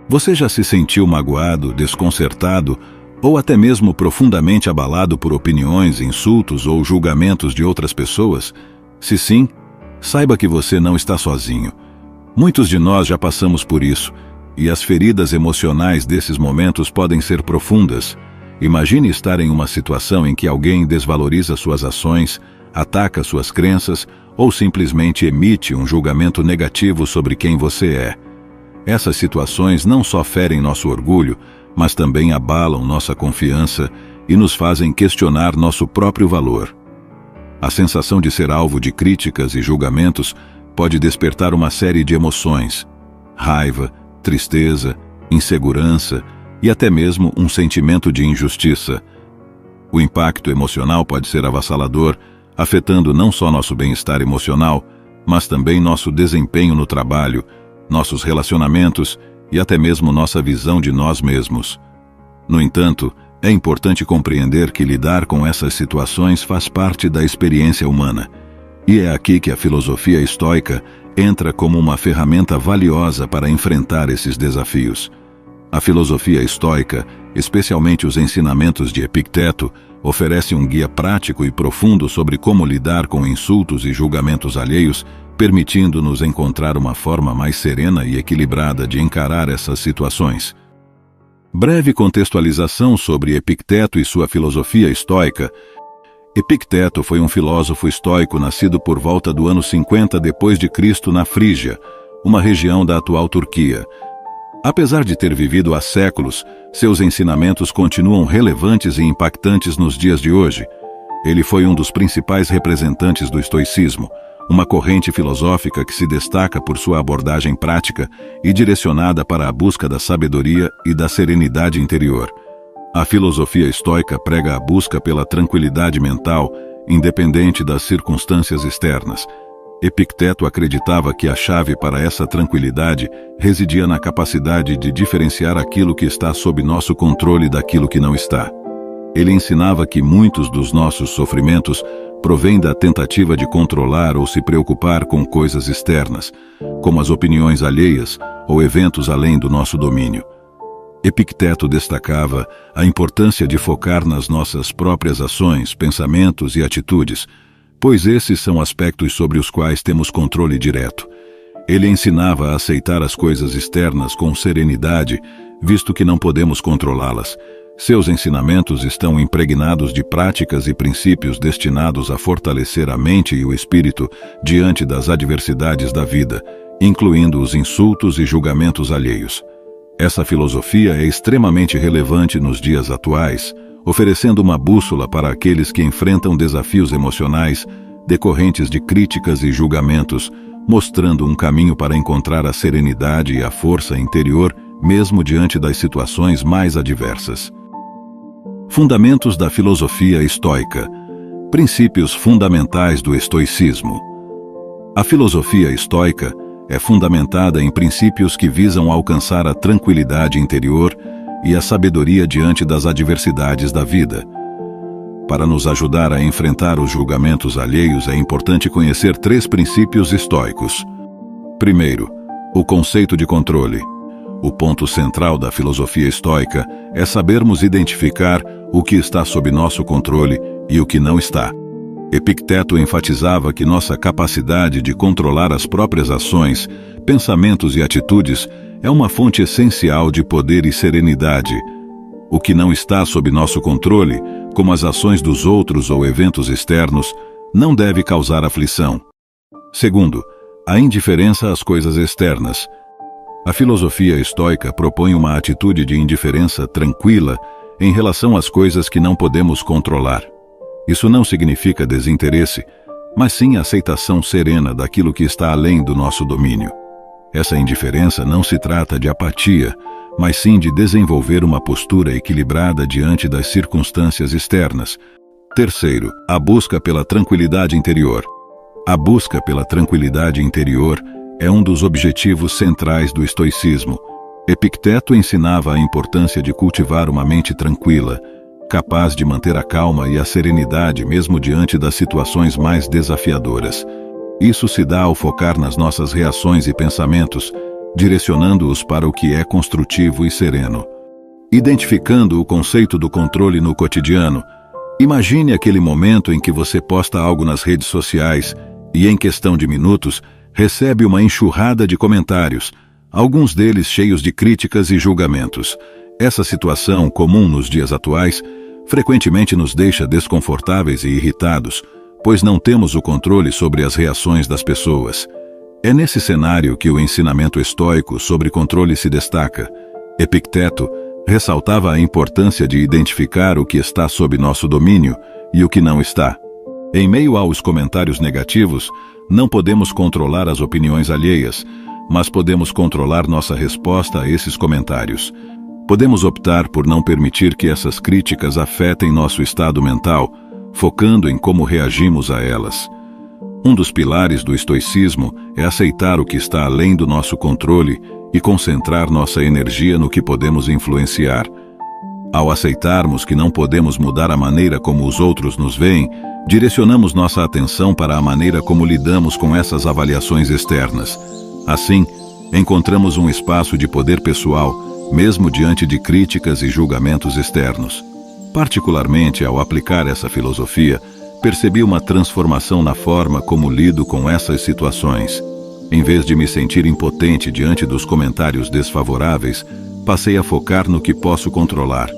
Você já se sentiu magoado, desconcertado ou até mesmo profundamente abalado por opiniões, insultos ou julgamentos de outras pessoas? Se sim, saiba que você não está sozinho. Muitos de nós já passamos por isso, e as feridas emocionais desses momentos podem ser profundas. Imagine estar em uma situação em que alguém desvaloriza suas ações, ataca suas crenças ou simplesmente emite um julgamento negativo sobre quem você é. Essas situações não só ferem nosso orgulho, mas também abalam nossa confiança e nos fazem questionar nosso próprio valor. A sensação de ser alvo de críticas e julgamentos pode despertar uma série de emoções: raiva, tristeza, insegurança e até mesmo um sentimento de injustiça. O impacto emocional pode ser avassalador, afetando não só nosso bem-estar emocional, mas também nosso desempenho no trabalho, nossos relacionamentos e até mesmo nossa visão de nós mesmos. No entanto, é importante compreender que lidar com essas situações faz parte da experiência humana. E é aqui que a filosofia estoica entra como uma ferramenta valiosa para enfrentar esses desafios. A filosofia estoica, especialmente os ensinamentos de Epicteto, oferece um guia prático e profundo sobre como lidar com insultos e julgamentos alheios, permitindo-nos encontrar uma forma mais serena e equilibrada de encarar essas situações. Breve contextualização sobre Epicteto e sua filosofia estoica. Epicteto foi um filósofo estoico nascido por volta do ano 50 d.C. na Frígia, uma região da atual Turquia. Apesar de ter vivido há séculos, seus ensinamentos continuam relevantes e impactantes nos dias de hoje. Ele foi um dos principais representantes do estoicismo, uma corrente filosófica que se destaca por sua abordagem prática e direcionada para a busca da sabedoria e da serenidade interior. A filosofia estoica prega a busca pela tranquilidade mental, independente das circunstâncias externas. Epicteto acreditava que a chave para essa tranquilidade residia na capacidade de diferenciar aquilo que está sob nosso controle daquilo que não está. Ele ensinava que muitos dos nossos sofrimentos provêm da tentativa de controlar ou se preocupar com coisas externas, como as opiniões alheias ou eventos além do nosso domínio. Epicteto destacava a importância de focar nas nossas próprias ações, pensamentos e atitudes, pois esses são aspectos sobre os quais temos controle direto. Ele ensinava a aceitar as coisas externas com serenidade, visto que não podemos controlá-las. Seus ensinamentos estão impregnados de práticas e princípios destinados a fortalecer a mente e o espírito diante das adversidades da vida, incluindo os insultos e julgamentos alheios. Essa filosofia é extremamente relevante nos dias atuais, oferecendo uma bússola para aqueles que enfrentam desafios emocionais decorrentes de críticas e julgamentos, mostrando um caminho para encontrar a serenidade e a força interior, mesmo diante das situações mais adversas. Fundamentos da filosofia estoica. Princípios fundamentais do estoicismo. A filosofia estoica é fundamentada em princípios que visam alcançar a tranquilidade interior e a sabedoria diante das adversidades da vida. Para nos ajudar a enfrentar os julgamentos alheios, é importante conhecer 3 princípios estoicos. Primeiro, o conceito de controle. O ponto central da filosofia estoica é sabermos identificar o que está sob nosso controle e o que não está. Epicteto enfatizava que nossa capacidade de controlar as próprias ações, pensamentos e atitudes é uma fonte essencial de poder e serenidade. O que não está sob nosso controle, como as ações dos outros ou eventos externos, não deve causar aflição. Segundo, a indiferença às coisas externas. A filosofia estoica propõe uma atitude de indiferença tranquila em relação às coisas que não podemos controlar. Isso não significa desinteresse, mas sim aceitação serena daquilo que está além do nosso domínio. Essa indiferença não se trata de apatia, mas sim de desenvolver uma postura equilibrada diante das circunstâncias externas. Terceiro, a busca pela tranquilidade interior. A busca pela tranquilidade interior é um dos objetivos centrais do estoicismo. Epicteto ensinava a importância de cultivar uma mente tranquila, capaz de manter a calma e a serenidade mesmo diante das situações mais desafiadoras. Isso se dá ao focar nas nossas reações e pensamentos, direcionando-os para o que é construtivo e sereno. Identificando o conceito do controle no cotidiano, imagine aquele momento em que você posta algo nas redes sociais e, em questão de minutos, recebe uma enxurrada de comentários, alguns deles cheios de críticas e julgamentos. Essa situação, comum nos dias atuais, frequentemente nos deixa desconfortáveis e irritados, pois não temos o controle sobre as reações das pessoas. É nesse cenário que o ensinamento estoico sobre controle se destaca. Epicteto ressaltava a importância de identificar o que está sob nosso domínio e o que não está. Em meio aos comentários negativos, não podemos controlar as opiniões alheias, mas podemos controlar nossa resposta a esses comentários. Podemos optar por não permitir que essas críticas afetem nosso estado mental, focando em como reagimos a elas. Um dos pilares do estoicismo é aceitar o que está além do nosso controle e concentrar nossa energia no que podemos influenciar. Ao aceitarmos que não podemos mudar a maneira como os outros nos veem, direcionamos nossa atenção para a maneira como lidamos com essas avaliações externas. Assim, encontramos um espaço de poder pessoal, mesmo diante de críticas e julgamentos externos. Particularmente ao aplicar essa filosofia, percebi uma transformação na forma como lido com essas situações. Em vez de me sentir impotente diante dos comentários desfavoráveis, passei a focar no que posso controlar.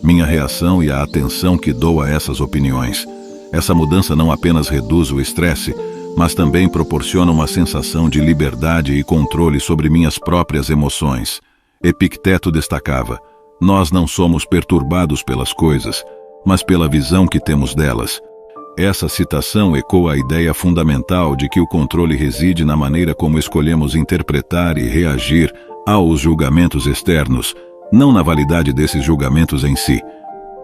Minha reação e a atenção que dou a essas opiniões. Essa mudança não apenas reduz o estresse, mas também proporciona uma sensação de liberdade e controle sobre minhas próprias emoções. Epicteto destacava: nós não somos perturbados pelas coisas, mas pela visão que temos delas. Essa citação ecoa a ideia fundamental de que o controle reside na maneira como escolhemos interpretar e reagir aos julgamentos externos, não na validade desses julgamentos em si.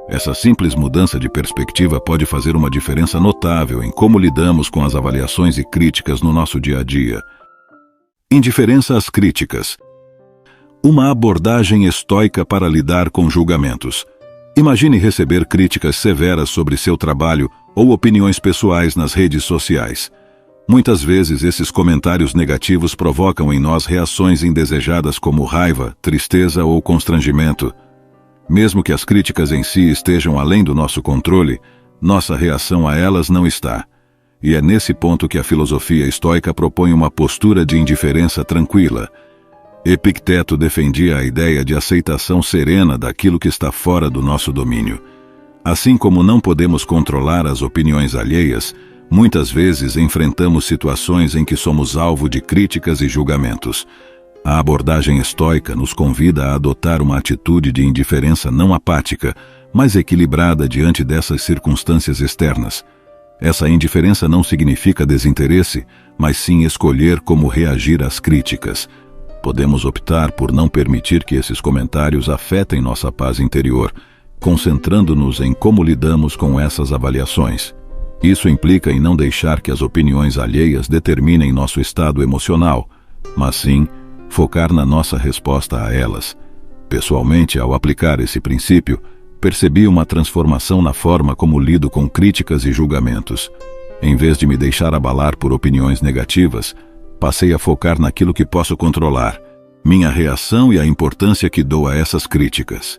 Essa simples mudança de perspectiva pode fazer uma diferença notável em como lidamos com as avaliações e críticas no nosso dia a dia. Indiferença às críticas. Uma abordagem estoica para lidar com julgamentos. Imagine receber críticas severas sobre seu trabalho ou opiniões pessoais nas redes sociais. Muitas vezes esses comentários negativos provocam em nós reações indesejadas como raiva, tristeza ou constrangimento. Mesmo que as críticas em si estejam além do nosso controle, nossa reação a elas não está. E é nesse ponto que a filosofia estoica propõe uma postura de indiferença tranquila. Epicteto defendia a ideia de aceitação serena daquilo que está fora do nosso domínio. Assim como não podemos controlar as opiniões alheias, muitas vezes enfrentamos situações em que somos alvo de críticas e julgamentos. A abordagem estoica nos convida a adotar uma atitude de indiferença não apática, mas equilibrada diante dessas circunstâncias externas. Essa indiferença não significa desinteresse, mas sim escolher como reagir às críticas. Podemos optar por não permitir que esses comentários afetem nossa paz interior, concentrando-nos em como lidamos com essas avaliações. Isso implica em não deixar que as opiniões alheias determinem nosso estado emocional, mas sim focar na nossa resposta a elas. Pessoalmente, ao aplicar esse princípio, percebi uma transformação na forma como lido com críticas e julgamentos. Em vez de me deixar abalar por opiniões negativas, passei a focar naquilo que posso controlar, minha reação e a importância que dou a essas críticas.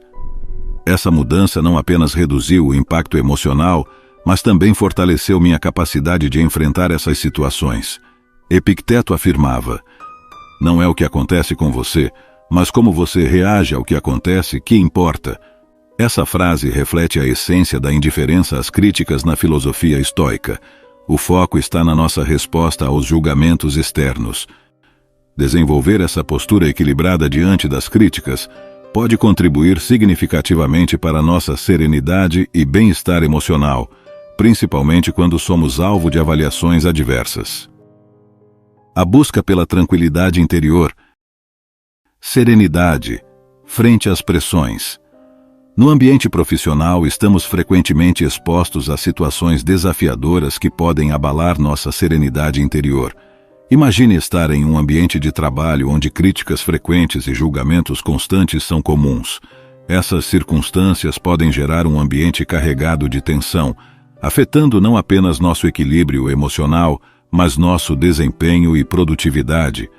Essa mudança não apenas reduziu o impacto emocional, mas também fortaleceu minha capacidade de enfrentar essas situações. Epicteto afirmava: não é o que acontece com você, mas como você reage ao que acontece que importa. Essa frase reflete a essência da indiferença às críticas na filosofia estoica. O foco está na nossa resposta aos julgamentos externos. Desenvolver essa postura equilibrada diante das críticas pode contribuir significativamente para nossa serenidade e bem-estar emocional, principalmente quando somos alvo de avaliações adversas. A busca pela tranquilidade interior. Serenidade, frente às pressões. No ambiente profissional, estamos frequentemente expostos a situações desafiadoras que podem abalar nossa serenidade interior. Imagine estar em um ambiente de trabalho onde críticas frequentes e julgamentos constantes são comuns. Essas circunstâncias podem gerar um ambiente carregado de tensão, afetando não apenas nosso equilíbrio emocional, mas nosso desempenho e produtividade.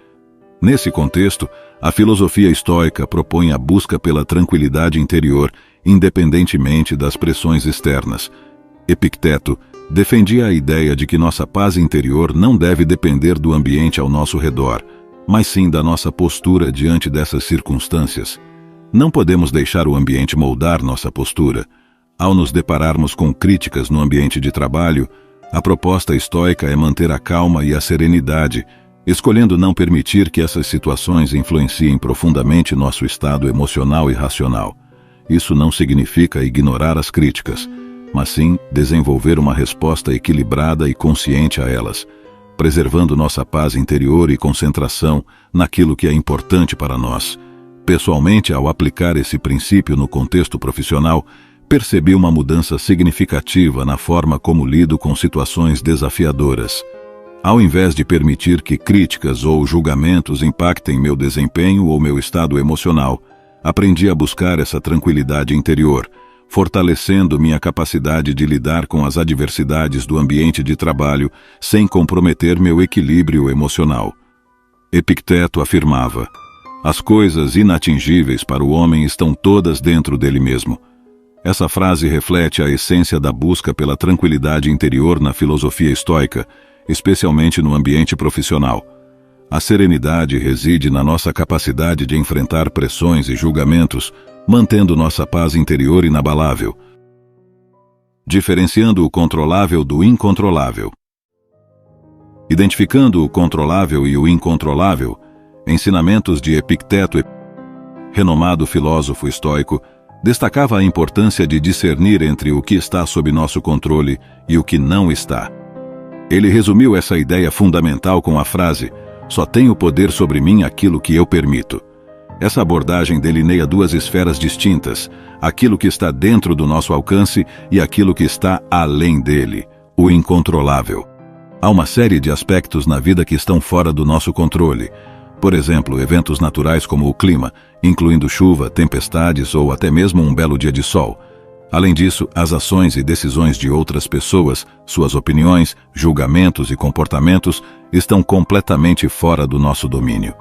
Nesse contexto, a filosofia estoica propõe a busca pela tranquilidade interior, independentemente das pressões externas. Epicteto defendia a ideia de que nossa paz interior não deve depender do ambiente ao nosso redor, mas sim da nossa postura diante dessas circunstâncias. Não podemos deixar o ambiente moldar nossa postura. Ao nos depararmos com críticas no ambiente de trabalho, a proposta estoica é manter a calma e a serenidade, escolhendo não permitir que essas situações influenciem profundamente nosso estado emocional e racional. Isso não significa ignorar as críticas, mas sim desenvolver uma resposta equilibrada e consciente a elas, preservando nossa paz interior e concentração naquilo que é importante para nós. Pessoalmente, ao aplicar esse princípio no contexto profissional, percebi uma mudança significativa na forma como lido com situações desafiadoras. Ao invés de permitir que críticas ou julgamentos impactem meu desempenho ou meu estado emocional, aprendi a buscar essa tranquilidade interior, fortalecendo minha capacidade de lidar com as adversidades do ambiente de trabalho sem comprometer meu equilíbrio emocional. Epicteto afirmava: as coisas inatingíveis para o homem estão todas dentro dele mesmo. Essa frase reflete a essência da busca pela tranquilidade interior na filosofia estoica, especialmente no ambiente profissional. A serenidade reside na nossa capacidade de enfrentar pressões e julgamentos, mantendo nossa paz interior inabalável, diferenciando o controlável do incontrolável. Identificando o controlável e o incontrolável, ensinamentos de Epicteto, renomado filósofo estoico, destacava a importância de discernir entre o que está sob nosso controle e o que não está. Ele resumiu essa ideia fundamental com a frase: só tenho poder sobre mim aquilo que eu permito. Essa abordagem delineia duas esferas distintas, aquilo que está dentro do nosso alcance e aquilo que está além dele, o incontrolável. Há uma série de aspectos na vida que estão fora do nosso controle. Por exemplo, eventos naturais como o clima, incluindo chuva, tempestades ou até mesmo um belo dia de sol. Além disso, as ações e decisões de outras pessoas, suas opiniões, julgamentos e comportamentos estão completamente fora do nosso domínio.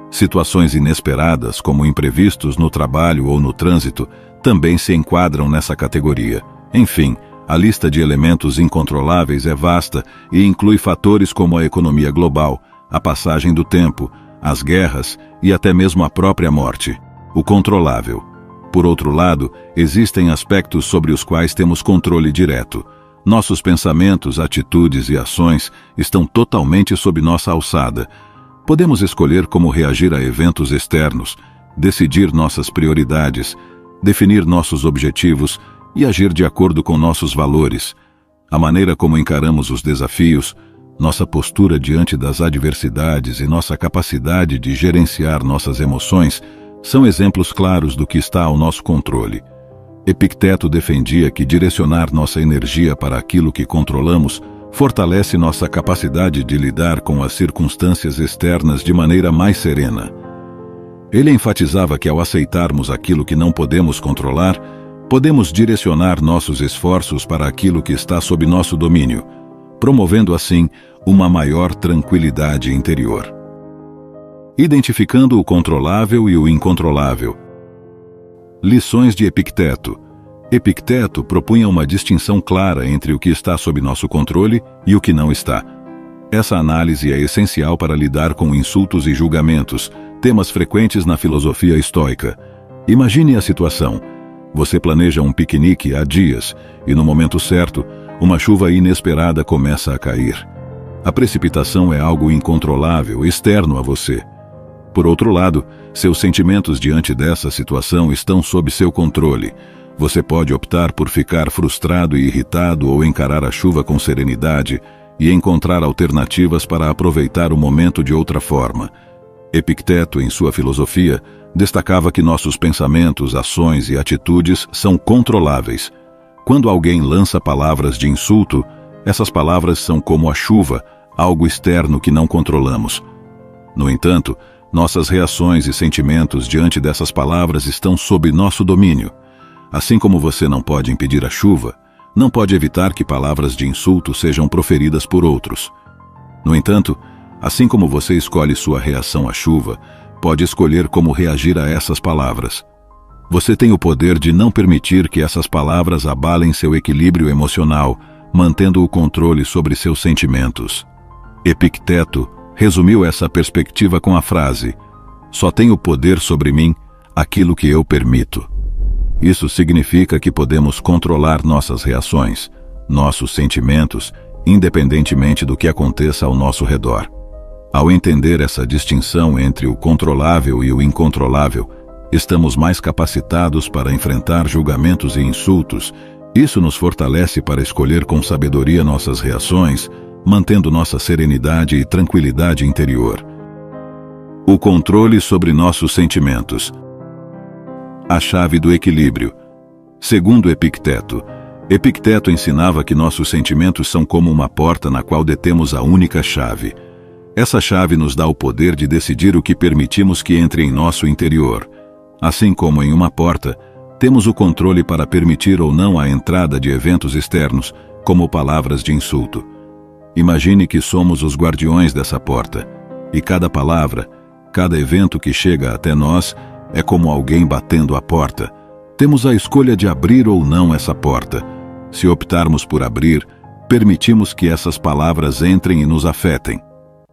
Situações inesperadas, como imprevistos no trabalho ou no trânsito, também se enquadram nessa categoria. Enfim, a lista de elementos incontroláveis é vasta e inclui fatores como a economia global, a passagem do tempo, as guerras e até mesmo a própria morte. O controlável. Por outro lado, existem aspectos sobre os quais temos controle direto. Nossos pensamentos, atitudes e ações estão totalmente sob nossa alçada. Podemos escolher como reagir a eventos externos, decidir nossas prioridades, definir nossos objetivos e agir de acordo com nossos valores. A maneira como encaramos os desafios, nossa postura diante das adversidades e nossa capacidade de gerenciar nossas emoções são exemplos claros do que está ao nosso controle. Epicteto defendia que direcionar nossa energia para aquilo que controlamos fortalece nossa capacidade de lidar com as circunstâncias externas de maneira mais serena. Ele enfatizava que ao aceitarmos aquilo que não podemos controlar, podemos direcionar nossos esforços para aquilo que está sob nosso domínio, promovendo assim uma maior tranquilidade interior. Identificando o controlável e o incontrolável. Lições de Epicteto. Epicteto propunha uma distinção clara entre o que está sob nosso controle e o que não está. Essa análise é essencial para lidar com insultos e julgamentos, temas frequentes na filosofia estoica. Imagine a situação. Você planeja um piquenique há dias e, no momento certo, uma chuva inesperada começa a cair. A precipitação é algo incontrolável, externo a você. Por outro lado, seus sentimentos diante dessa situação estão sob seu controle. Você pode optar por ficar frustrado e irritado ou encarar a chuva com serenidade e encontrar alternativas para aproveitar o momento de outra forma. Epicteto, em sua filosofia, destacava que nossos pensamentos, ações e atitudes são controláveis. Quando alguém lança palavras de insulto, essas palavras são como a chuva, algo externo que não controlamos. No entanto, nossas reações e sentimentos diante dessas palavras estão sob nosso domínio. Assim como você não pode impedir a chuva, não pode evitar que palavras de insulto sejam proferidas por outros. No entanto, Assim como você escolhe sua reação à chuva, pode escolher como reagir a essas palavras. Você tem o poder de não permitir que essas palavras abalem seu equilíbrio emocional, mantendo o controle sobre seus sentimentos. Epicteto resumiu essa perspectiva com a frase: só tenho poder sobre mim aquilo que eu permito. Isso significa que podemos controlar nossas reações, nossos sentimentos, independentemente do que aconteça ao nosso redor. Ao entender essa distinção entre o controlável e o incontrolável, estamos mais capacitados para enfrentar julgamentos e insultos. Isso nos fortalece para escolher com sabedoria nossas reações, mantendo nossa serenidade e tranquilidade interior. O controle sobre nossos sentimentos. A chave do equilíbrio. Segundo Epicteto, Epicteto ensinava que nossos sentimentos são como uma porta na qual detemos a única chave. Essa chave nos dá o poder de decidir o que permitimos que entre em nosso interior. Assim como em uma porta, temos o controle para permitir ou não a entrada de eventos externos, como palavras de insulto. Imagine que somos os guardiões dessa porta, e cada palavra, cada evento que chega até nós, é como alguém batendo a porta. Temos a escolha de abrir ou não essa porta. Se optarmos por abrir, permitimos que essas palavras entrem e nos afetem.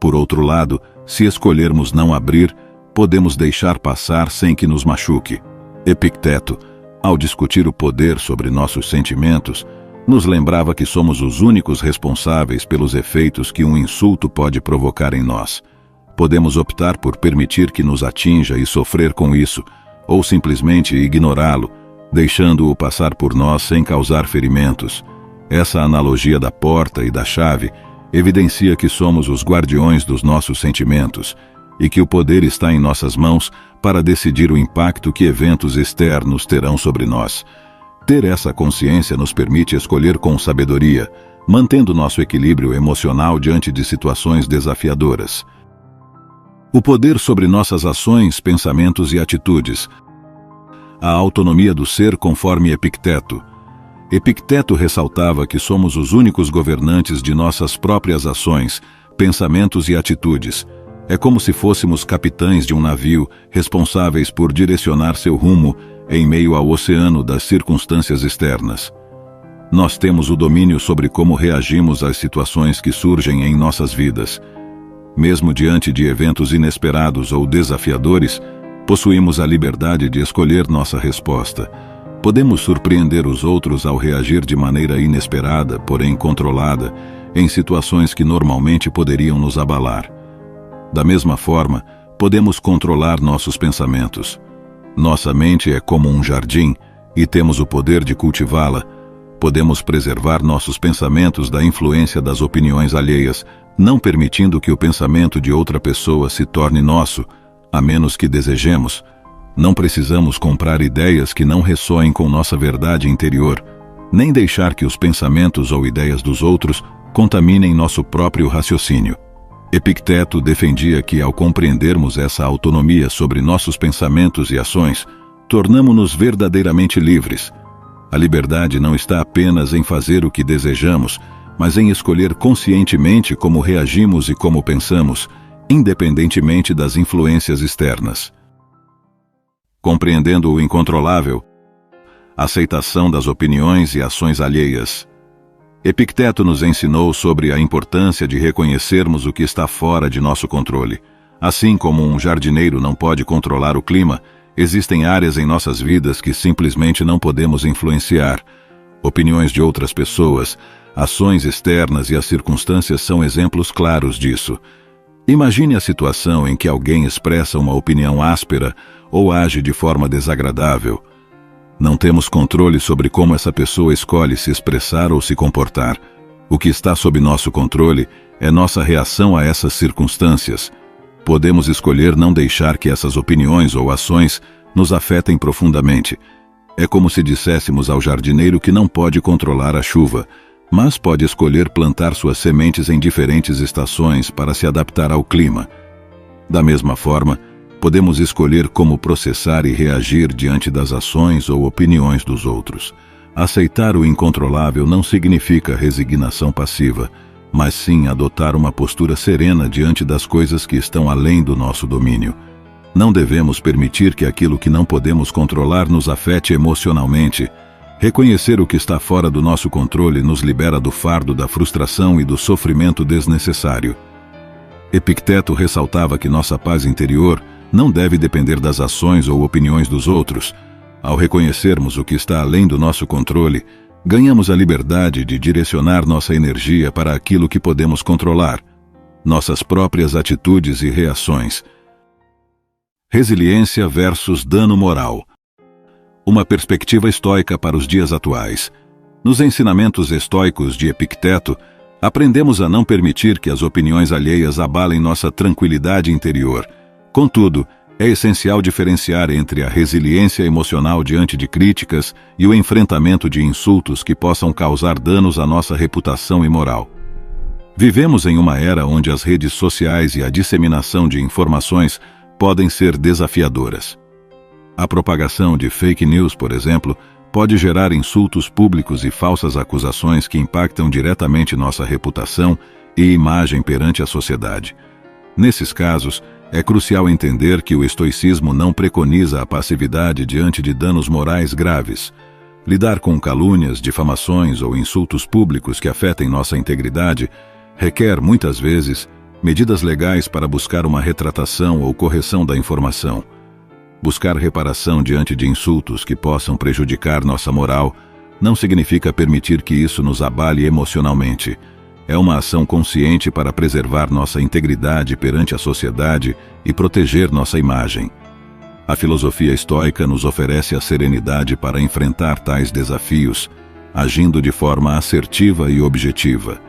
Por outro lado, se escolhermos não abrir, podemos deixar passar sem que nos machuque. Epicteto, ao discutir o poder sobre nossos sentimentos, nos lembrava que somos os únicos responsáveis pelos efeitos que um insulto pode provocar em nós. Podemos optar por permitir que nos atinja e sofrer com isso, ou simplesmente ignorá-lo, deixando-o passar por nós sem causar ferimentos. Essa analogia da porta e da chave evidencia que somos os guardiões dos nossos sentimentos e que o poder está em nossas mãos para decidir o impacto que eventos externos terão sobre nós. Ter essa consciência nos permite escolher com sabedoria, mantendo nosso equilíbrio emocional diante de situações desafiadoras. O poder sobre nossas ações, pensamentos e atitudes. A autonomia do ser conforme Epicteto. Epicteto ressaltava que somos os únicos governantes de nossas próprias ações, pensamentos e atitudes. É como se fôssemos capitães de um navio, responsáveis por direcionar seu rumo em meio ao oceano das circunstâncias externas. Nós temos o domínio sobre como reagimos às situações que surgem em nossas vidas. Mesmo diante de eventos inesperados ou desafiadores, possuímos a liberdade de escolher nossa resposta. Podemos surpreender os outros ao reagir de maneira inesperada, porém controlada, em situações que normalmente poderiam nos abalar. Da mesma forma, podemos controlar nossos pensamentos. Nossa mente é como um jardim e temos o poder de cultivá-la. Podemos preservar nossos pensamentos da influência das opiniões alheias, não permitindo que o pensamento de outra pessoa se torne nosso, a menos que desejemos. Não precisamos comprar ideias que não ressoem com nossa verdade interior, nem deixar que os pensamentos ou ideias dos outros contaminem nosso próprio raciocínio. Epicteto defendia que, ao compreendermos essa autonomia sobre nossos pensamentos e ações, tornamo-nos verdadeiramente livres. A liberdade não está apenas em fazer o que desejamos, mas em escolher conscientemente como reagimos e como pensamos, independentemente das influências externas. Compreendendo o incontrolável. Aceitação das opiniões e ações alheias. Epicteto nos ensinou sobre a importância de reconhecermos o que está fora de nosso controle. Assim como um jardineiro não pode controlar o clima, existem áreas em nossas vidas que simplesmente não podemos influenciar. Opiniões de outras pessoas, ações externas e as circunstâncias são exemplos claros disso. Imagine a situação em que alguém expressa uma opinião áspera ou age de forma desagradável. Não temos controle sobre como essa pessoa escolhe se expressar ou se comportar. O que está sob nosso controle é nossa reação a essas circunstâncias. Podemos escolher não deixar que essas opiniões ou ações nos afetem profundamente. É como se disséssemos ao jardineiro que não pode controlar a chuva, mas pode escolher plantar suas sementes em diferentes estações para se adaptar ao clima. Da mesma forma, podemos escolher como processar e reagir diante das ações ou opiniões dos outros. Aceitar o incontrolável não significa resignação passiva. mas sim adotar uma postura serena diante das coisas que estão além do nosso domínio. Não devemos permitir que aquilo que não podemos controlar nos afete emocionalmente. Reconhecer o que está fora do nosso controle nos libera do fardo da frustração e do sofrimento desnecessário. Epicteto ressaltava que nossa paz interior não deve depender das ações ou opiniões dos outros. Ao reconhecermos o que está além do nosso controle, ganhamos a liberdade de direcionar nossa energia para aquilo que podemos controlar, nossas próprias atitudes e reações. Resiliência versus dano moral. Uma perspectiva estoica para os dias atuais. Nos ensinamentos estoicos de Epicteto, aprendemos a não permitir que as opiniões alheias abalem nossa tranquilidade interior. Contudo, é essencial diferenciar entre a resiliência emocional diante de críticas e o enfrentamento de insultos que possam causar danos à nossa reputação e moral. Vivemos em uma era onde as redes sociais e a disseminação de informações podem ser desafiadoras. A propagação de fake news, por exemplo, pode gerar insultos públicos e falsas acusações que impactam diretamente nossa reputação e imagem perante a sociedade. Nesses casos, é crucial entender que o estoicismo não preconiza a passividade diante de danos morais graves. Lidar com calúnias, difamações ou insultos públicos que afetem nossa integridade requer, muitas vezes, medidas legais para buscar uma retratação ou correção da informação. Buscar reparação diante de insultos que possam prejudicar nossa moral não significa permitir que isso nos abale emocionalmente. É uma ação consciente para preservar nossa integridade perante a sociedade e proteger nossa imagem. A filosofia estoica nos oferece a serenidade para enfrentar tais desafios, agindo de forma assertiva e objetiva.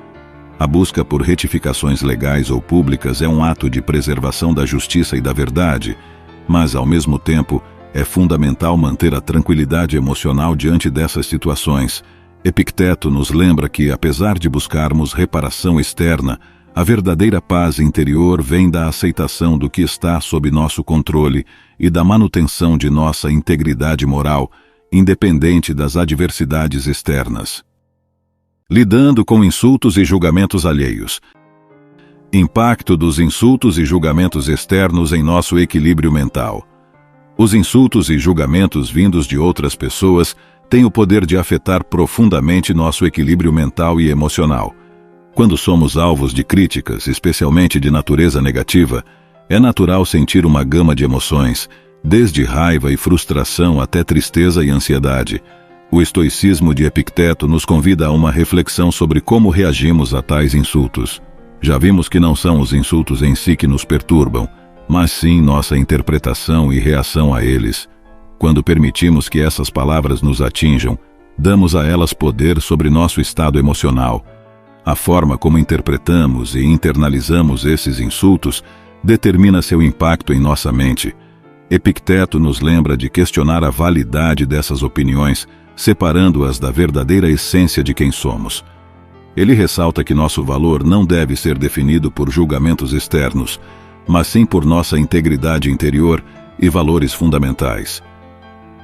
A busca por retificações legais ou públicas é um ato de preservação da justiça e da verdade, mas, ao mesmo tempo, é fundamental manter a tranquilidade emocional diante dessas situações. Epicteto nos lembra que, apesar de buscarmos reparação externa, a verdadeira paz interior vem da aceitação do que está sob nosso controle e da manutenção de nossa integridade moral, independente das adversidades externas. Lidando com insultos e julgamentos alheios. Impacto dos insultos e julgamentos externos em nosso equilíbrio mental. Os insultos e julgamentos vindos de outras pessoas têm o poder de afetar profundamente nosso equilíbrio mental e emocional. Quando somos alvos de críticas, especialmente de natureza negativa, é natural sentir uma gama de emoções, desde raiva e frustração até tristeza e ansiedade. O estoicismo de Epicteto nos convida a uma reflexão sobre como reagimos a tais insultos. Já vimos que não são os insultos em si que nos perturbam, mas sim nossa interpretação e reação a eles. Quando permitimos que essas palavras nos atinjam, damos a elas poder sobre nosso estado emocional. A forma como interpretamos e internalizamos esses insultos determina seu impacto em nossa mente. Epicteto nos lembra de questionar a validade dessas opiniões, separando-as da verdadeira essência de quem somos. Ele ressalta que nosso valor não deve ser definido por julgamentos externos, mas sim por nossa integridade interior e valores fundamentais.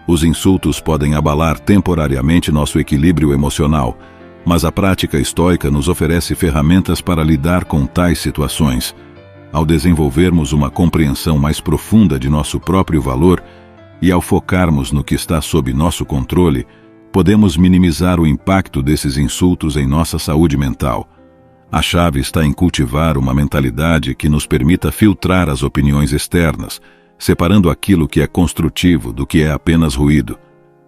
Os insultos podem abalar temporariamente nosso equilíbrio emocional, mas a prática estoica nos oferece ferramentas para lidar com tais situações. Ao desenvolvermos uma compreensão mais profunda de nosso próprio valor e ao focarmos no que está sob nosso controle, podemos minimizar o impacto desses insultos em nossa saúde mental. A chave está em cultivar uma mentalidade que nos permita filtrar as opiniões externas, separando aquilo que é construtivo do que é apenas ruído.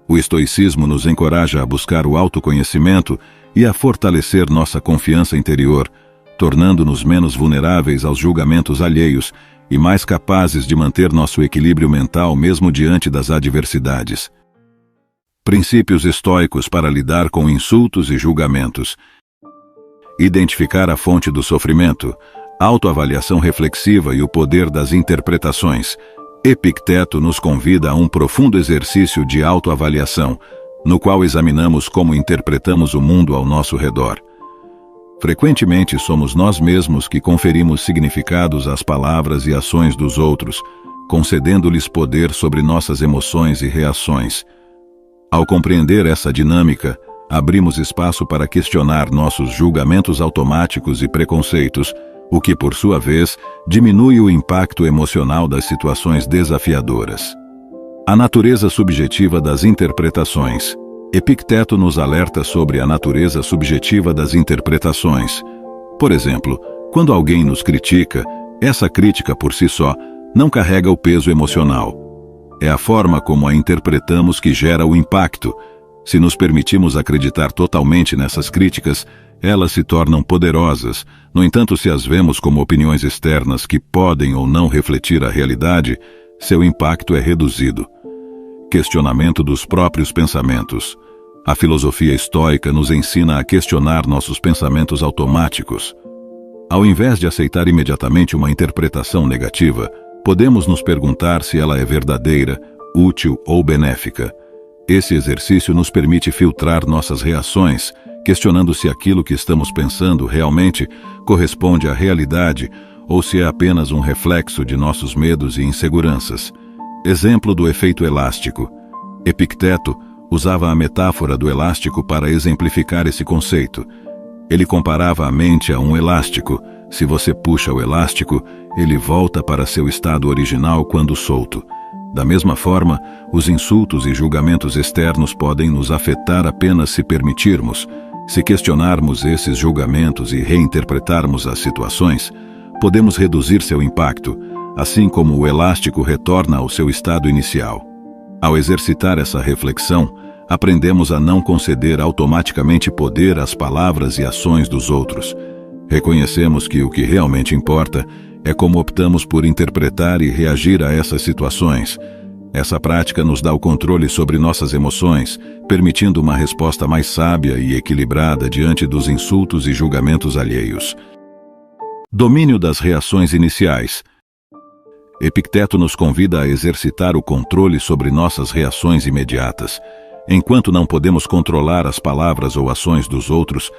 O estoicismo nos encoraja a buscar o autoconhecimento e a fortalecer nossa confiança interior, tornando-nos menos vulneráveis aos julgamentos alheios e mais capazes de manter nosso equilíbrio mental mesmo diante das adversidades. Princípios estoicos para lidar com insultos e julgamentos. Identificar a fonte do sofrimento, autoavaliação reflexiva e o poder das interpretações. Epicteto nos convida a um profundo exercício de autoavaliação, no qual examinamos como interpretamos o mundo ao nosso redor. Frequentemente somos nós mesmos que conferimos significados às palavras e ações dos outros, concedendo-lhes poder sobre nossas emoções e reações. Ao compreender essa dinâmica, abrimos espaço para questionar nossos julgamentos automáticos e preconceitos, o que, por sua vez, diminui o impacto emocional das situações desafiadoras. A natureza subjetiva das interpretações. Epicteto nos alerta sobre a natureza subjetiva das interpretações. Por exemplo, quando alguém nos critica, essa crítica por si só não carrega o peso emocional. É a forma como a interpretamos que gera o impacto. Se nos permitimos acreditar totalmente nessas críticas, elas se tornam poderosas. No entanto, se as vemos como opiniões externas que podem ou não refletir a realidade, seu impacto é reduzido. Questionamento dos próprios pensamentos. A filosofia estoica nos ensina a questionar nossos pensamentos automáticos. Ao invés de aceitar imediatamente uma interpretação negativa, podemos nos perguntar se ela é verdadeira, útil ou benéfica. Esse exercício nos permite filtrar nossas reações, questionando se aquilo que estamos pensando realmente corresponde à realidade ou se é apenas um reflexo de nossos medos e inseguranças. Exemplo do efeito elástico. Epicteto usava a metáfora do elástico para exemplificar esse conceito. Ele comparava a mente a um elástico. Se você puxa o elástico, ele volta para seu estado original quando solto. Da mesma forma, os insultos e julgamentos externos podem nos afetar apenas se permitirmos. Se questionarmos esses julgamentos e reinterpretarmos as situações, podemos reduzir seu impacto, assim como o elástico retorna ao seu estado inicial. Ao exercitar essa reflexão, aprendemos a não conceder automaticamente poder às palavras e ações dos outros. Reconhecemos que o que realmente importa é como optamos por interpretar e reagir a essas situações. Essa prática nos dá o controle sobre nossas emoções, permitindo uma resposta mais sábia e equilibrada diante dos insultos e julgamentos alheios. Domínio das reações iniciais. Epicteto nos convida a exercitar o controle sobre nossas reações imediatas. Enquanto não podemos controlar as palavras ou ações dos outros,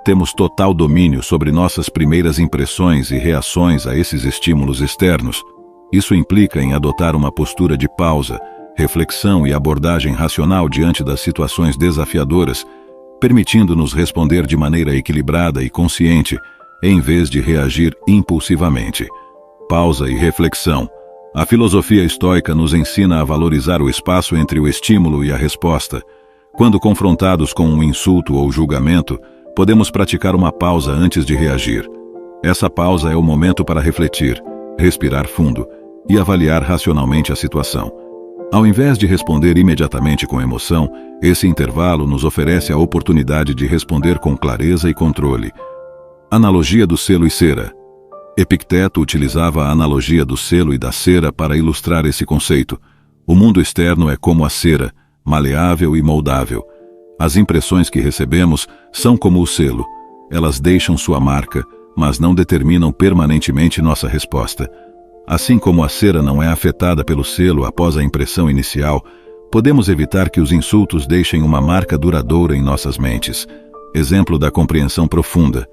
temos total domínio sobre nossas primeiras impressões e reações a esses estímulos externos. Isso implica em adotar uma postura de pausa, reflexão e abordagem racional diante das situações desafiadoras, permitindo-nos responder de maneira equilibrada e consciente, em vez de reagir impulsivamente. Pausa e reflexão. A filosofia estoica nos ensina a valorizar o espaço entre o estímulo e a resposta. Quando confrontados com um insulto ou julgamento, podemos praticar uma pausa antes de reagir. Essa pausa é o momento para refletir, respirar fundo e avaliar racionalmente a situação. Ao invés de responder imediatamente com emoção, esse intervalo nos oferece a oportunidade de responder com clareza e controle. Analogia do selo e cera. Epicteto utilizava a analogia do selo e da cera para ilustrar esse conceito. O mundo externo é como a cera, maleável e moldável. As impressões que recebemos são como o selo. Elas deixam sua marca, mas não determinam permanentemente nossa resposta. Assim como a cera não é afetada pelo selo após a impressão inicial, podemos evitar que os insultos deixem uma marca duradoura em nossas mentes. Exemplo da compreensão profunda.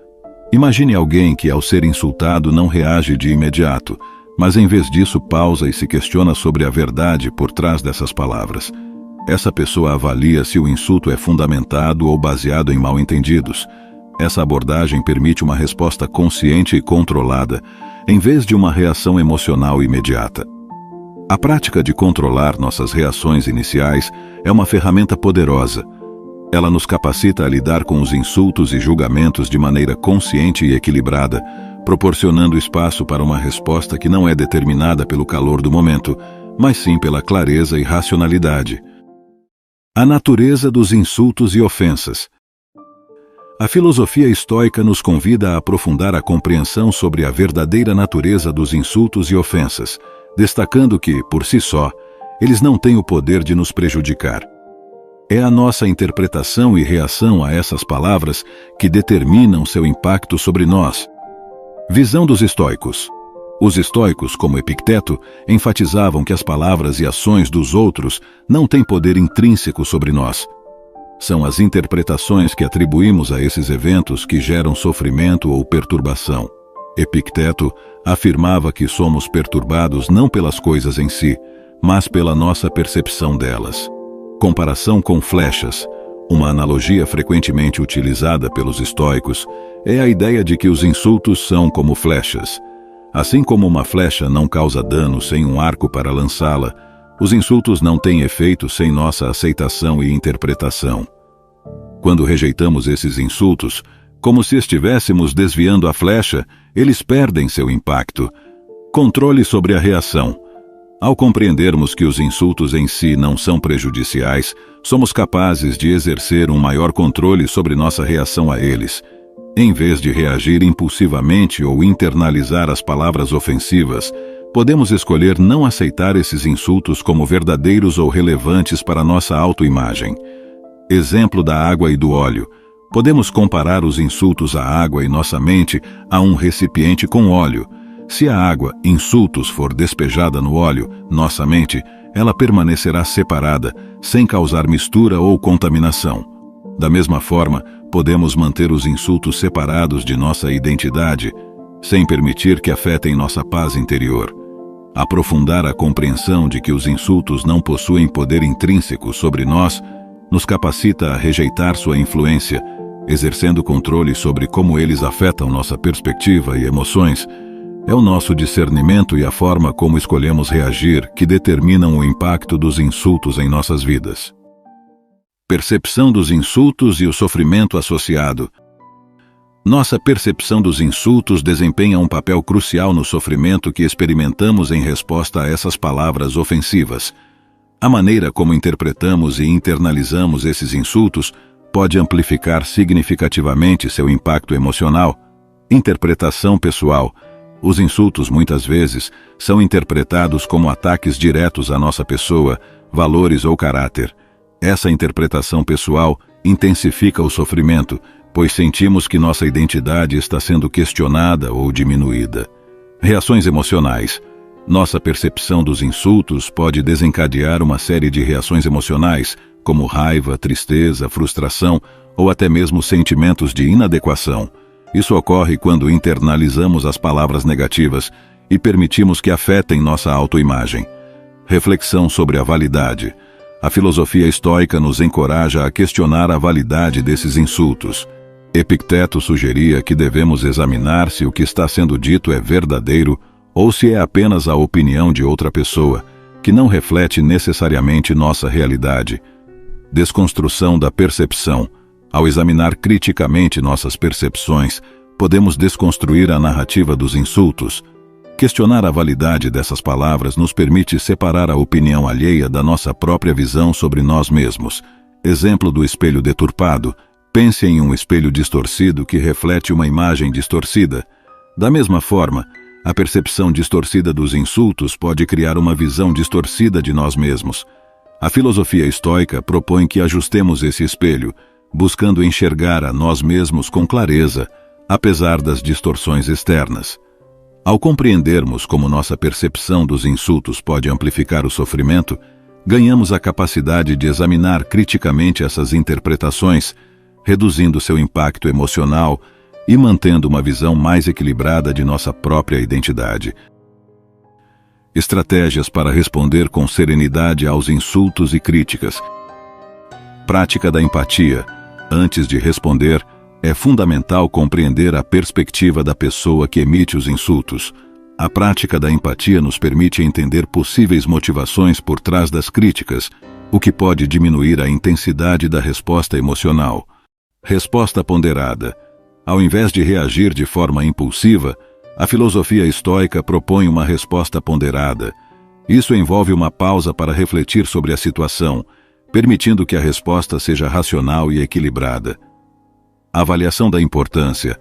Imagine alguém que, ao ser insultado, não reage de imediato, mas em vez disso pausa e se questiona sobre a verdade por trás dessas palavras. Essa pessoa avalia se o insulto é fundamentado ou baseado em mal-entendidos. Essa abordagem permite uma resposta consciente e controlada, em vez de uma reação emocional imediata. A prática de controlar nossas reações iniciais é uma ferramenta poderosa. Ela nos capacita a lidar com os insultos e julgamentos de maneira consciente e equilibrada, proporcionando espaço para uma resposta que não é determinada pelo calor do momento, mas sim pela clareza e racionalidade. A natureza dos insultos e ofensas. A filosofia estoica nos convida a aprofundar a compreensão sobre a verdadeira natureza dos insultos e ofensas, destacando que, por si só, eles não têm o poder de nos prejudicar. É a nossa interpretação e reação a essas palavras que determinam seu impacto sobre nós. Visão dos estoicos. Os estoicos, como Epicteto, enfatizavam que as palavras e ações dos outros não têm poder intrínseco sobre nós. São as interpretações que atribuímos a esses eventos que geram sofrimento ou perturbação. Epicteto afirmava que somos perturbados não pelas coisas em si, mas pela nossa percepção delas. Comparação com flechas. Uma analogia frequentemente utilizada pelos estoicos é a ideia de que os insultos são como flechas. Assim como uma flecha não causa dano sem um arco para lançá-la, os insultos não têm efeito sem nossa aceitação e interpretação. Quando rejeitamos esses insultos, como se estivéssemos desviando a flecha, eles perdem seu impacto. Controle sobre a reação. Ao compreendermos que os insultos em si não são prejudiciais, somos capazes de exercer um maior controle sobre nossa reação a eles. Em vez de reagir impulsivamente ou internalizar as palavras ofensivas, podemos escolher não aceitar esses insultos como verdadeiros ou relevantes para nossa autoimagem. Exemplo da água e do óleo. Podemos comparar os insultos à água em nossa mente a um recipiente com óleo. Se a água, insultos, for despejada no óleo, nossa mente, ela permanecerá separada, sem causar mistura ou contaminação. Da mesma forma, podemos manter os insultos separados de nossa identidade, sem permitir que afetem nossa paz interior. Aprofundar a compreensão de que os insultos não possuem poder intrínseco sobre nós nos capacita a rejeitar sua influência, exercendo controle sobre como eles afetam nossa perspectiva e emoções. É o nosso discernimento e a forma como escolhemos reagir que determinam o impacto dos insultos em nossas vidas. Percepção dos insultos e o sofrimento associado. Nossa percepção dos insultos desempenha um papel crucial no sofrimento que experimentamos em resposta a essas palavras ofensivas. A maneira como interpretamos e internalizamos esses insultos pode amplificar significativamente seu impacto emocional. Interpretação pessoal. Os insultos, muitas vezes, são interpretados como ataques diretos à nossa pessoa, valores ou caráter. Essa interpretação pessoal intensifica o sofrimento, pois sentimos que nossa identidade está sendo questionada ou diminuída. Reações emocionais. Nossa percepção dos insultos pode desencadear uma série de reações emocionais, como raiva, tristeza, frustração ou até mesmo sentimentos de inadequação. Isso ocorre quando internalizamos as palavras negativas e permitimos que afetem nossa autoimagem. Reflexão sobre a validade. A filosofia estoica nos encoraja a questionar a validade desses insultos. Epicteto sugeria que devemos examinar se o que está sendo dito é verdadeiro ou se é apenas a opinião de outra pessoa, que não reflete necessariamente nossa realidade. Desconstrução da percepção. Ao examinar criticamente nossas percepções, podemos desconstruir a narrativa dos insultos. Questionar a validade dessas palavras nos permite separar a opinião alheia da nossa própria visão sobre nós mesmos. Exemplo do espelho deturpado. Pense em um espelho distorcido que reflete uma imagem distorcida. Da mesma forma, a percepção distorcida dos insultos pode criar uma visão distorcida de nós mesmos. A filosofia estoica propõe que ajustemos esse espelho, buscando enxergar a nós mesmos com clareza, apesar das distorções externas. Ao compreendermos como nossa percepção dos insultos pode amplificar o sofrimento, ganhamos a capacidade de examinar criticamente essas interpretações, reduzindo seu impacto emocional e mantendo uma visão mais equilibrada de nossa própria identidade. Estratégias para responder com serenidade aos insultos e críticas. Prática da empatia. Antes de responder, é fundamental compreender a perspectiva da pessoa que emite os insultos. A prática da empatia nos permite entender possíveis motivações por trás das críticas, o que pode diminuir a intensidade da resposta emocional. Resposta ponderada. Ao invés de reagir de forma impulsiva, a filosofia estoica propõe uma resposta ponderada. Isso envolve uma pausa para refletir sobre a situação, permitindo que a resposta seja racional e equilibrada. Avaliação da importância.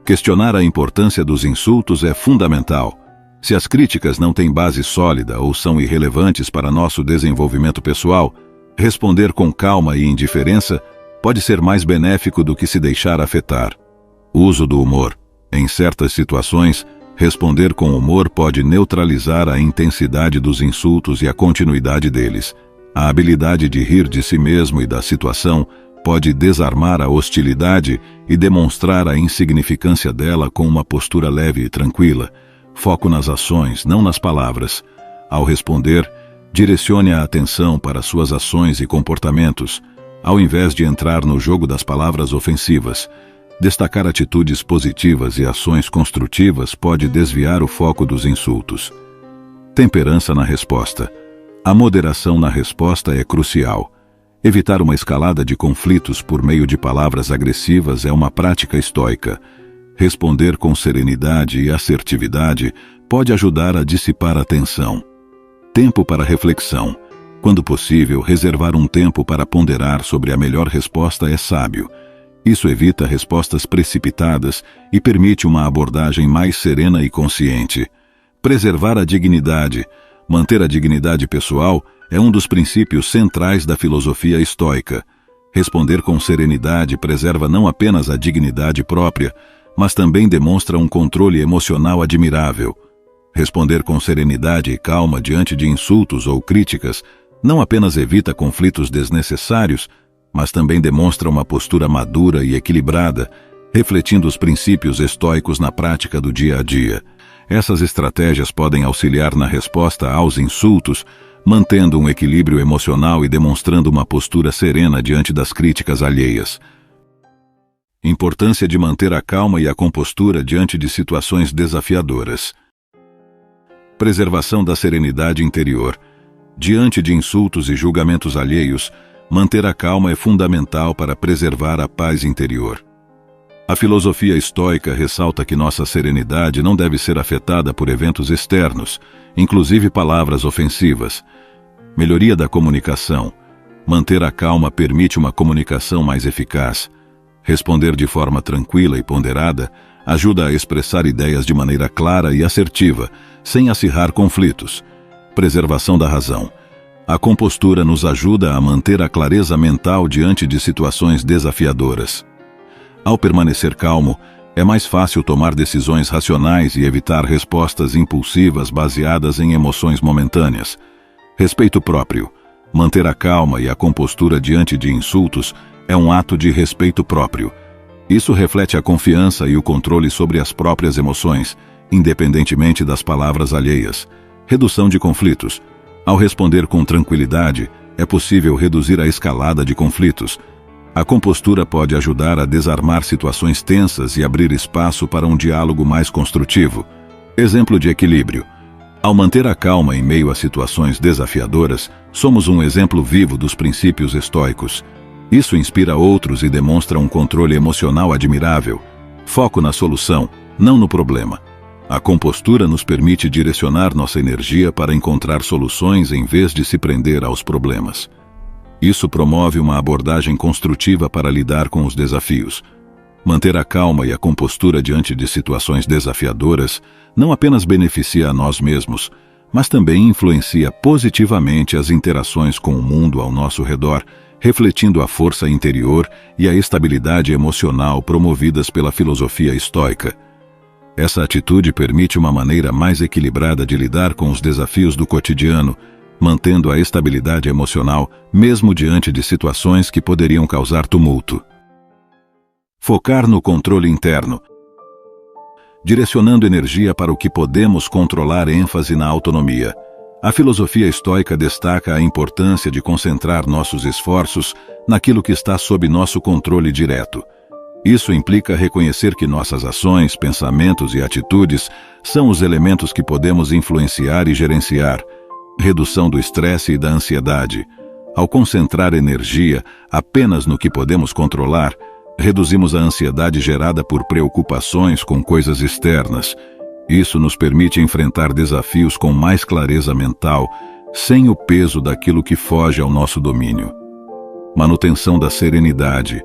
Questionar a importância dos insultos é fundamental. Se as críticas não têm base sólida ou são irrelevantes para nosso desenvolvimento pessoal, responder com calma e indiferença pode ser mais benéfico do que se deixar afetar. Uso do humor. Em certas situações, responder com humor pode neutralizar a intensidade dos insultos e a continuidade deles. A habilidade de rir de si mesmo e da situação pode desarmar a hostilidade e demonstrar a insignificância dela com uma postura leve e tranquila. Foco nas ações, não nas palavras. Ao responder, direcione a atenção para suas ações e comportamentos. Ao invés de entrar no jogo das palavras ofensivas, destacar atitudes positivas e ações construtivas pode desviar o foco dos insultos. Temperança na resposta. A moderação na resposta é crucial. Evitar uma escalada de conflitos por meio de palavras agressivas é uma prática estoica. Responder com serenidade e assertividade pode ajudar a dissipar a tensão. Tempo para reflexão. Quando possível, reservar um tempo para ponderar sobre a melhor resposta é sábio. Isso evita respostas precipitadas e permite uma abordagem mais serena e consciente. Preservar a dignidade. Manter a dignidade pessoal é um dos princípios centrais da filosofia estoica. Responder com serenidade preserva não apenas a dignidade própria, mas também demonstra um controle emocional admirável. Responder com serenidade e calma diante de insultos ou críticas não apenas evita conflitos desnecessários, mas também demonstra uma postura madura e equilibrada, refletindo os princípios estoicos na prática do dia a dia. Essas estratégias podem auxiliar na resposta aos insultos, mantendo um equilíbrio emocional e demonstrando uma postura serena diante das críticas alheias. Importância de manter a calma e a compostura diante de situações desafiadoras. Preservação da serenidade interior. Diante de insultos e julgamentos alheios, manter a calma é fundamental para preservar a paz interior. A filosofia estoica ressalta que nossa serenidade não deve ser afetada por eventos externos, inclusive palavras ofensivas. Melhoria da comunicação. Manter a calma permite uma comunicação mais eficaz. Responder de forma tranquila e ponderada ajuda a expressar ideias de maneira clara e assertiva, sem acirrar conflitos. Preservação da razão. A compostura nos ajuda a manter a clareza mental diante de situações desafiadoras. Ao permanecer calmo, é mais fácil tomar decisões racionais e evitar respostas impulsivas baseadas em emoções momentâneas. Respeito próprio. Manter a calma e a compostura diante de insultos é um ato de respeito próprio. Isso reflete a confiança e o controle sobre as próprias emoções, independentemente das palavras alheias. Redução de conflitos. Ao responder com tranquilidade, é possível reduzir a escalada de conflitos. A compostura pode ajudar a desarmar situações tensas e abrir espaço para um diálogo mais construtivo. Exemplo de equilíbrio. Ao manter a calma em meio a situações desafiadoras, somos um exemplo vivo dos princípios estoicos. Isso inspira outros e demonstra um controle emocional admirável. Foco na solução, não no problema. A compostura nos permite direcionar nossa energia para encontrar soluções em vez de se prender aos problemas. Isso promove uma abordagem construtiva para lidar com os desafios. Manter a calma e a compostura diante de situações desafiadoras não apenas beneficia a nós mesmos, mas também influencia positivamente as interações com o mundo ao nosso redor, refletindo a força interior e a estabilidade emocional promovidas pela filosofia estoica. Essa atitude permite uma maneira mais equilibrada de lidar com os desafios do cotidiano, mantendo a estabilidade emocional mesmo diante de situações que poderiam causar tumulto. Focar no controle interno. Direcionando energia para o que podemos controlar, ênfase na autonomia. A filosofia estoica destaca a importância de concentrar nossos esforços naquilo que está sob nosso controle direto. Isso implica reconhecer que nossas ações, pensamentos e atitudes são os elementos que podemos influenciar e gerenciar. Redução do estresse e da ansiedade. Ao concentrar energia apenas no que podemos controlar, reduzimos a ansiedade gerada por preocupações com coisas externas. Isso nos permite enfrentar desafios com mais clareza mental, sem o peso daquilo que foge ao nosso domínio. Manutenção da serenidade.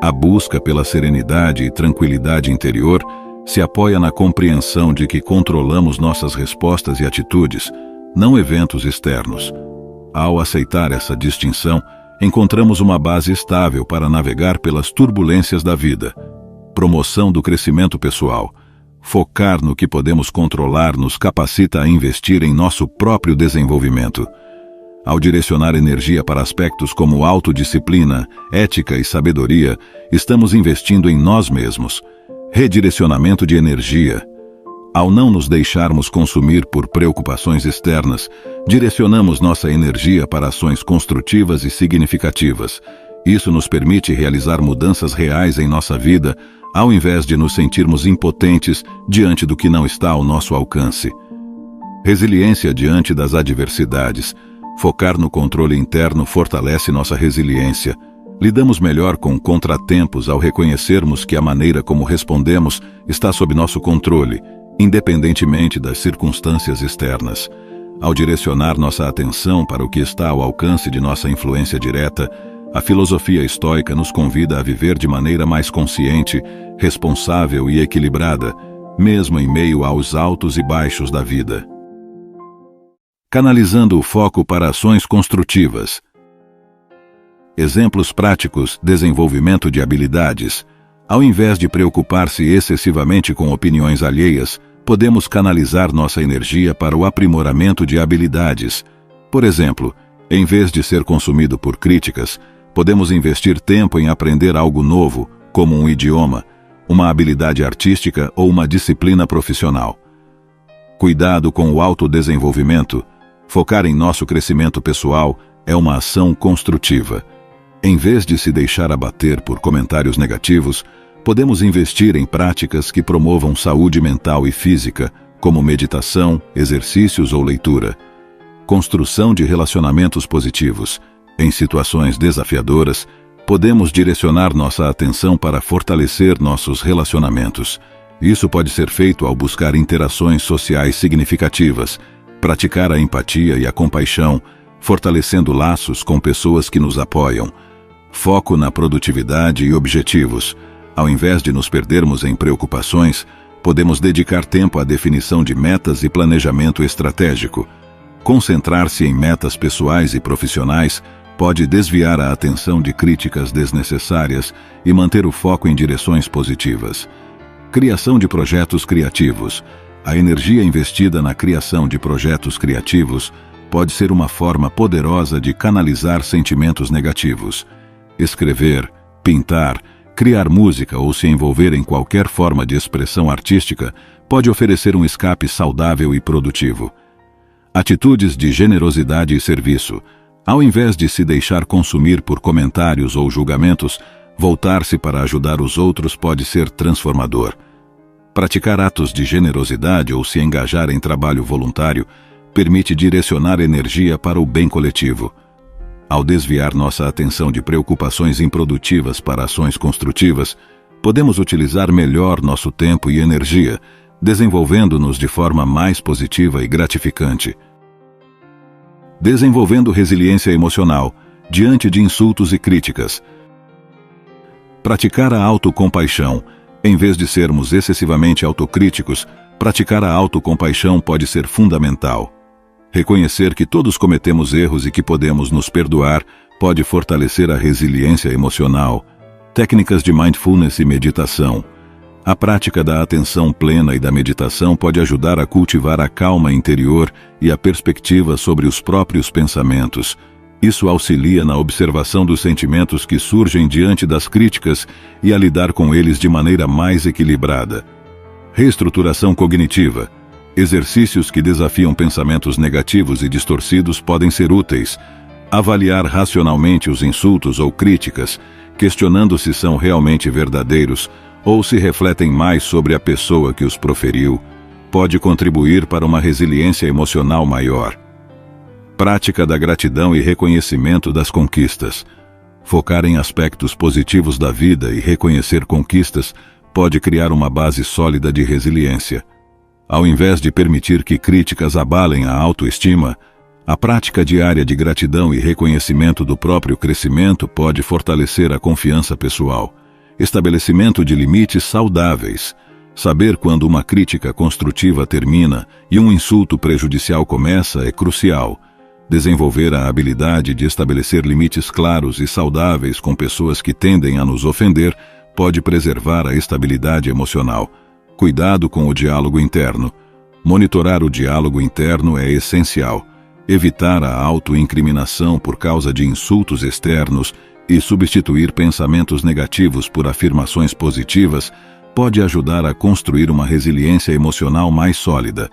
A busca pela serenidade e tranquilidade interior se apoia na compreensão de que controlamos nossas respostas e atitudes, não eventos externos. Ao aceitar essa distinção, encontramos uma base estável para navegar pelas turbulências da vida. Promoção do crescimento pessoal. Focar no que podemos controlar nos capacita a investir em nosso próprio desenvolvimento. Ao direcionar energia para aspectos como autodisciplina, ética e sabedoria, estamos investindo em nós mesmos. Redirecionamento de energia. Ao não nos deixarmos consumir por preocupações externas, direcionamos nossa energia para ações construtivas e significativas. Isso nos permite realizar mudanças reais em nossa vida, ao invés de nos sentirmos impotentes diante do que não está ao nosso alcance. Resiliência diante das adversidades. Focar no controle interno fortalece nossa resiliência. Lidamos melhor com contratempos ao reconhecermos que a maneira como respondemos está sob nosso controle, independentemente das circunstâncias externas. Ao direcionar nossa atenção para o que está ao alcance de nossa influência direta, a filosofia estoica nos convida a viver de maneira mais consciente, responsável e equilibrada, mesmo em meio aos altos e baixos da vida. Canalizando o foco para ações construtivas. Exemplos práticos: desenvolvimento de habilidades. Ao invés de preocupar-se excessivamente com opiniões alheias, podemos canalizar nossa energia para o aprimoramento de habilidades. Por exemplo, em vez de ser consumido por críticas, podemos investir tempo em aprender algo novo, como um idioma, uma habilidade artística ou uma disciplina profissional. Cuidado com o autodesenvolvimento. Focar em nosso crescimento pessoal é uma ação construtiva. Em vez de se deixar abater por comentários negativos, podemos investir em práticas que promovam saúde mental e física, como meditação, exercícios ou leitura. Construção de relacionamentos positivos. Em situações desafiadoras, podemos direcionar nossa atenção para fortalecer nossos relacionamentos. Isso pode ser feito ao buscar interações sociais significativas, praticar a empatia e a compaixão, fortalecendo laços com pessoas que nos apoiam. Foco na produtividade e objetivos. Ao invés de nos perdermos em preocupações, podemos dedicar tempo à definição de metas e planejamento estratégico. Concentrar-se em metas pessoais e profissionais pode desviar a atenção de críticas desnecessárias e manter o foco em direções positivas. Criação de projetos criativos. A energia investida na criação de projetos criativos pode ser uma forma poderosa de canalizar sentimentos negativos. Escrever, pintar, criar música ou se envolver em qualquer forma de expressão artística pode oferecer um escape saudável e produtivo. Atitudes de generosidade e serviço. Ao invés de se deixar consumir por comentários ou julgamentos, voltar-se para ajudar os outros pode ser transformador. Praticar atos de generosidade ou se engajar em trabalho voluntário permite direcionar energia para o bem coletivo. Ao desviar nossa atenção de preocupações improdutivas para ações construtivas, podemos utilizar melhor nosso tempo e energia, desenvolvendo-nos de forma mais positiva e gratificante. Desenvolvendo resiliência emocional diante de insultos e críticas. Praticar a autocompaixão. Em vez de sermos excessivamente autocríticos, praticar a autocompaixão pode ser fundamental. Reconhecer que todos cometemos erros e que podemos nos perdoar pode fortalecer a resiliência emocional. Técnicas de mindfulness e meditação. A prática da atenção plena e da meditação pode ajudar a cultivar a calma interior e a perspectiva sobre os próprios pensamentos. Isso auxilia na observação dos sentimentos que surgem diante das críticas e a lidar com eles de maneira mais equilibrada. Reestruturação cognitiva. Exercícios que desafiam pensamentos negativos e distorcidos podem ser úteis. Avaliar racionalmente os insultos ou críticas, questionando se são realmente verdadeiros ou se refletem mais sobre a pessoa que os proferiu, pode contribuir para uma resiliência emocional maior. Prática da gratidão e reconhecimento das conquistas. Focar em aspectos positivos da vida e reconhecer conquistas pode criar uma base sólida de resiliência. Ao invés de permitir que críticas abalem a autoestima, a prática diária de gratidão e reconhecimento do próprio crescimento pode fortalecer a confiança pessoal. Estabelecimento de limites saudáveis. Saber quando uma crítica construtiva termina e um insulto prejudicial começa é crucial. Desenvolver a habilidade de estabelecer limites claros e saudáveis com pessoas que tendem a nos ofender pode preservar a estabilidade emocional. Cuidado com o diálogo interno. Monitorar o diálogo interno é essencial. Evitar a autoincriminação por causa de insultos externos e substituir pensamentos negativos por afirmações positivas pode ajudar a construir uma resiliência emocional mais sólida.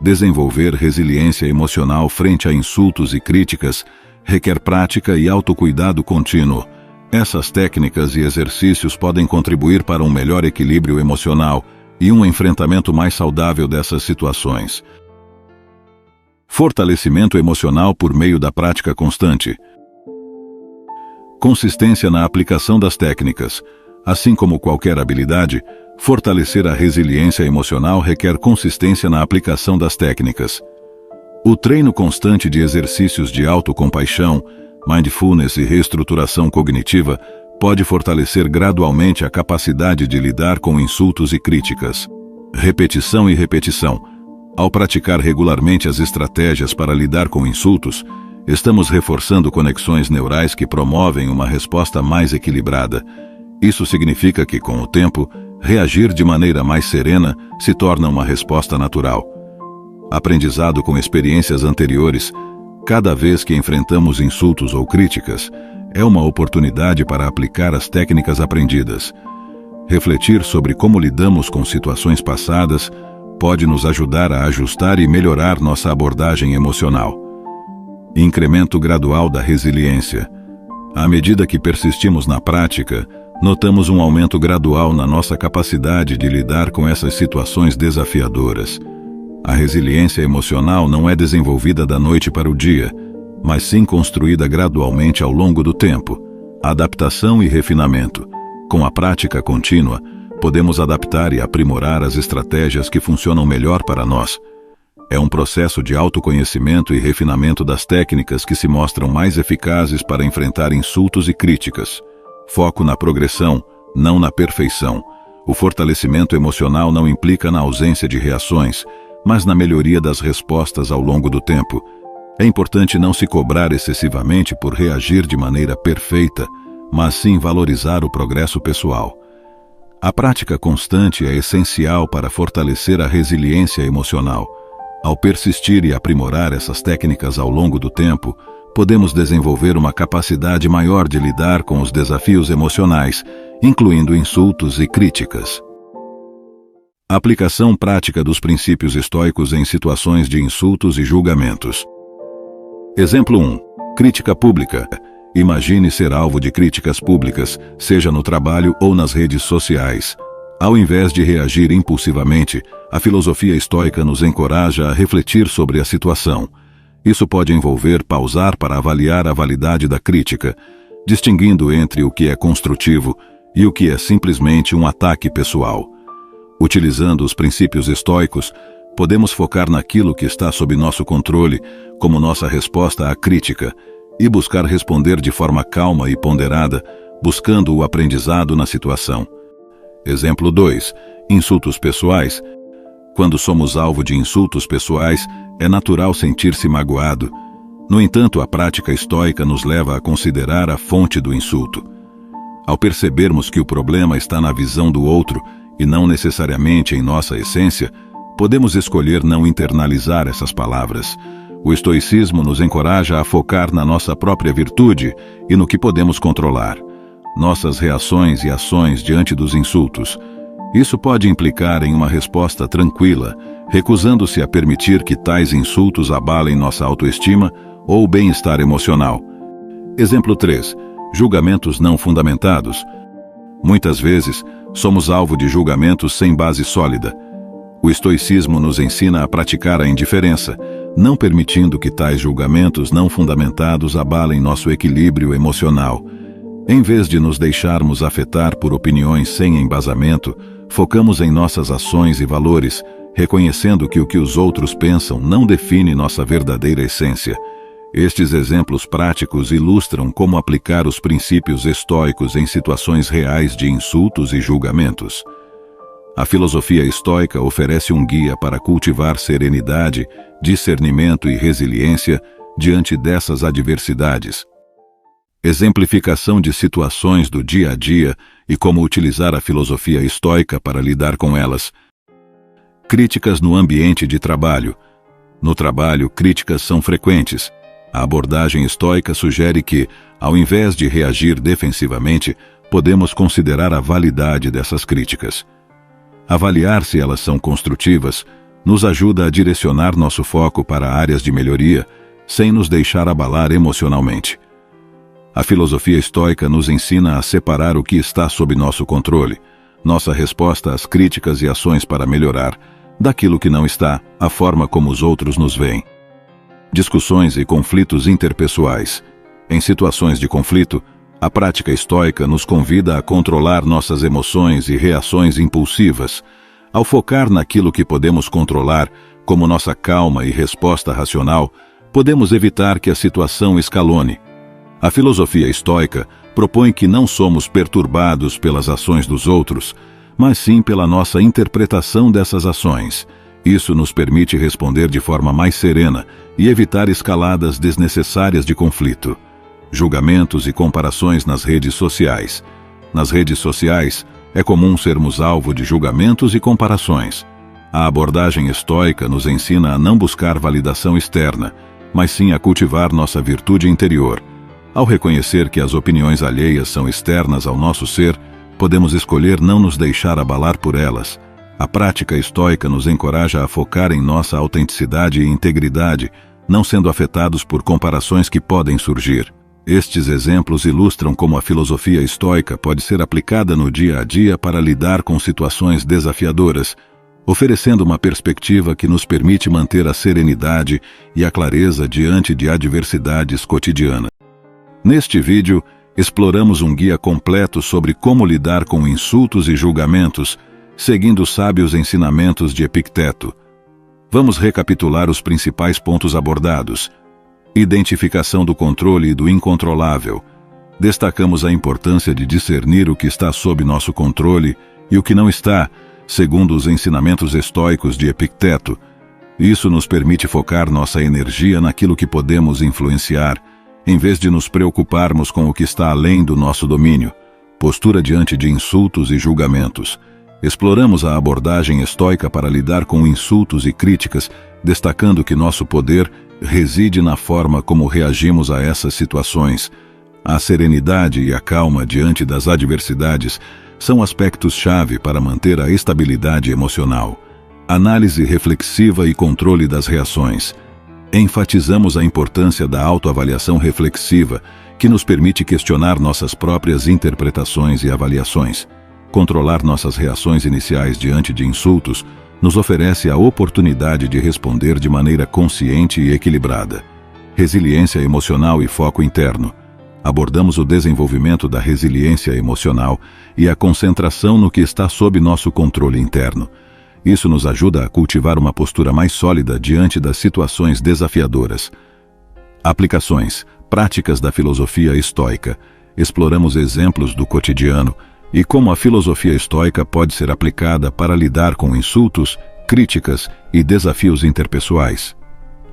Desenvolver resiliência emocional frente a insultos e críticas requer prática e autocuidado contínuo. Essas técnicas e exercícios podem contribuir para um melhor equilíbrio emocional e um enfrentamento mais saudável dessas situações. Fortalecimento emocional por meio da prática constante. Consistência na aplicação das técnicas. Assim como qualquer habilidade, fortalecer a resiliência emocional requer consistência na aplicação das técnicas. O treino constante de exercícios de autocompaixão, mindfulness e reestruturação cognitiva pode fortalecer gradualmente a capacidade de lidar com insultos e críticas. Repetição e repetição. Ao praticar regularmente as estratégias para lidar com insultos, estamos reforçando conexões neurais que promovem uma resposta mais equilibrada. Isso significa que, com o tempo, reagir de maneira mais serena se torna uma resposta natural. Aprendizado com experiências anteriores. Cada vez que enfrentamos insultos ou críticas, é uma oportunidade para aplicar as técnicas aprendidas. Refletir sobre como lidamos com situações passadas pode nos ajudar a ajustar e melhorar nossa abordagem emocional. Incremento gradual da resiliência. À medida que persistimos na prática, notamos um aumento gradual na nossa capacidade de lidar com essas situações desafiadoras. A resiliência emocional não é desenvolvida da noite para o dia, mas sim construída gradualmente ao longo do tempo. Adaptação e refinamento. Com a prática contínua, podemos adaptar e aprimorar as estratégias que funcionam melhor para nós. É um processo de autoconhecimento e refinamento das técnicas que se mostram mais eficazes para enfrentar insultos e críticas. Foco na progressão, não na perfeição. O fortalecimento emocional não implica na ausência de reações, mas na melhoria das respostas ao longo do tempo. É importante não se cobrar excessivamente por reagir de maneira perfeita, mas sim valorizar o progresso pessoal. A prática constante é essencial para fortalecer a resiliência emocional. Ao persistir e aprimorar essas técnicas ao longo do tempo, podemos desenvolver uma capacidade maior de lidar com os desafios emocionais, incluindo insultos e críticas. Aplicação prática dos princípios estoicos em situações de insultos e julgamentos. Exemplo 1. Crítica pública. Imagine ser alvo de críticas públicas, seja no trabalho ou nas redes sociais. Ao invés de reagir impulsivamente, a filosofia estoica nos encoraja a refletir sobre a situação. Isso pode envolver pausar para avaliar a validade da crítica, distinguindo entre o que é construtivo e o que é simplesmente um ataque pessoal. Utilizando os princípios estoicos, podemos focar naquilo que está sob nosso controle, como nossa resposta à crítica, e buscar responder de forma calma e ponderada, buscando o aprendizado na situação. Exemplo 2. Insultos pessoais. Quando somos alvo de insultos pessoais, é natural sentir-se magoado. No entanto, a prática estoica nos leva a considerar a fonte do insulto. Ao percebermos que o problema está na visão do outro, e não necessariamente em nossa essência, podemos escolher não internalizar essas palavras. O estoicismo nos encoraja a focar na nossa própria virtude e no que podemos controlar. Nossas reações e ações diante dos insultos. Isso pode implicar em uma resposta tranquila, recusando-se a permitir que tais insultos abalem nossa autoestima ou bem-estar emocional. Exemplo 3. Julgamentos não fundamentados. Muitas vezes, somos alvo de julgamentos sem base sólida. O estoicismo nos ensina a praticar a indiferença, não permitindo que tais julgamentos não fundamentados abalem nosso equilíbrio emocional. Em vez de nos deixarmos afetar por opiniões sem embasamento, focamos em nossas ações e valores, reconhecendo que o que os outros pensam não define nossa verdadeira essência. Estes exemplos práticos ilustram como aplicar os princípios estoicos em situações reais de insultos e julgamentos. A filosofia estoica oferece um guia para cultivar serenidade, discernimento e resiliência diante dessas adversidades. Exemplificação de situações do dia a dia e como utilizar a filosofia estoica para lidar com elas. Críticas no ambiente de trabalho. No trabalho, críticas são frequentes. A abordagem estoica sugere que, ao invés de reagir defensivamente, podemos considerar a validade dessas críticas. Avaliar se elas são construtivas nos ajuda a direcionar nosso foco para áreas de melhoria, sem nos deixar abalar emocionalmente. A filosofia estoica nos ensina a separar o que está sob nosso controle, nossa resposta às críticas e ações para melhorar, daquilo que não está, a forma como os outros nos veem. Discussões e conflitos interpessoais. Em situações de conflito, a prática estoica nos convida a controlar nossas emoções e reações impulsivas. Ao focar naquilo que podemos controlar, como nossa calma e resposta racional, podemos evitar que a situação escalone. A filosofia estoica propõe que não somos perturbados pelas ações dos outros, mas sim pela nossa interpretação dessas ações. Isso nos permite responder de forma mais serena e evitar escaladas desnecessárias de conflito. Julgamentos e comparações nas redes sociais. Nas redes sociais, é comum sermos alvo de julgamentos e comparações. A abordagem estoica nos ensina a não buscar validação externa, mas sim a cultivar nossa virtude interior. Ao reconhecer que as opiniões alheias são externas ao nosso ser, podemos escolher não nos deixar abalar por elas. A prática estoica nos encoraja a focar em nossa autenticidade e integridade, não sendo afetados por comparações que podem surgir. Estes exemplos ilustram como a filosofia estoica pode ser aplicada no dia a dia para lidar com situações desafiadoras, oferecendo uma perspectiva que nos permite manter a serenidade e a clareza diante de adversidades cotidianas. Neste vídeo, exploramos um guia completo sobre como lidar com insultos e julgamentos, seguindo os sábios ensinamentos de Epicteto. Vamos recapitular os principais pontos abordados. Identificação do controle e do incontrolável. Destacamos a importância de discernir o que está sob nosso controle e o que não está, segundo os ensinamentos estoicos de Epicteto. Isso nos permite focar nossa energia naquilo que podemos influenciar, em vez de nos preocuparmos com o que está além do nosso domínio. Postura diante de insultos e julgamentos. Exploramos a abordagem estoica para lidar com insultos e críticas, destacando que nosso poder reside na forma como reagimos a essas situações. A serenidade e a calma diante das adversidades são aspectos-chave para manter a estabilidade emocional. Análise reflexiva e controle das reações. Enfatizamos a importância da autoavaliação reflexiva, que nos permite questionar nossas próprias interpretações e avaliações. Controlar nossas reações iniciais diante de insultos nos oferece a oportunidade de responder de maneira consciente e equilibrada. Resiliência emocional e foco interno. Abordamos o desenvolvimento da resiliência emocional e a concentração no que está sob nosso controle interno. Isso nos ajuda a cultivar uma postura mais sólida diante das situações desafiadoras. Aplicações, práticas da filosofia estoica. Exploramos exemplos do cotidiano e como a filosofia estoica pode ser aplicada para lidar com insultos, críticas e desafios interpessoais.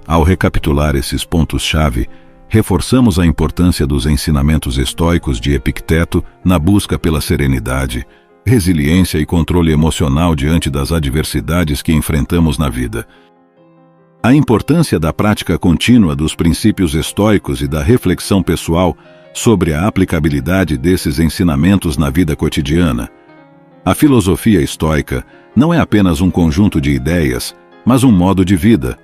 Ao recapitular esses pontos-chave, reforçamos a importância dos ensinamentos estoicos de Epicteto na busca pela serenidade, resiliência e controle emocional diante das adversidades que enfrentamos na vida. A importância da prática contínua dos princípios estoicos e da reflexão pessoal sobre a aplicabilidade desses ensinamentos na vida cotidiana. A filosofia estoica não é apenas um conjunto de ideias, mas um modo de vida.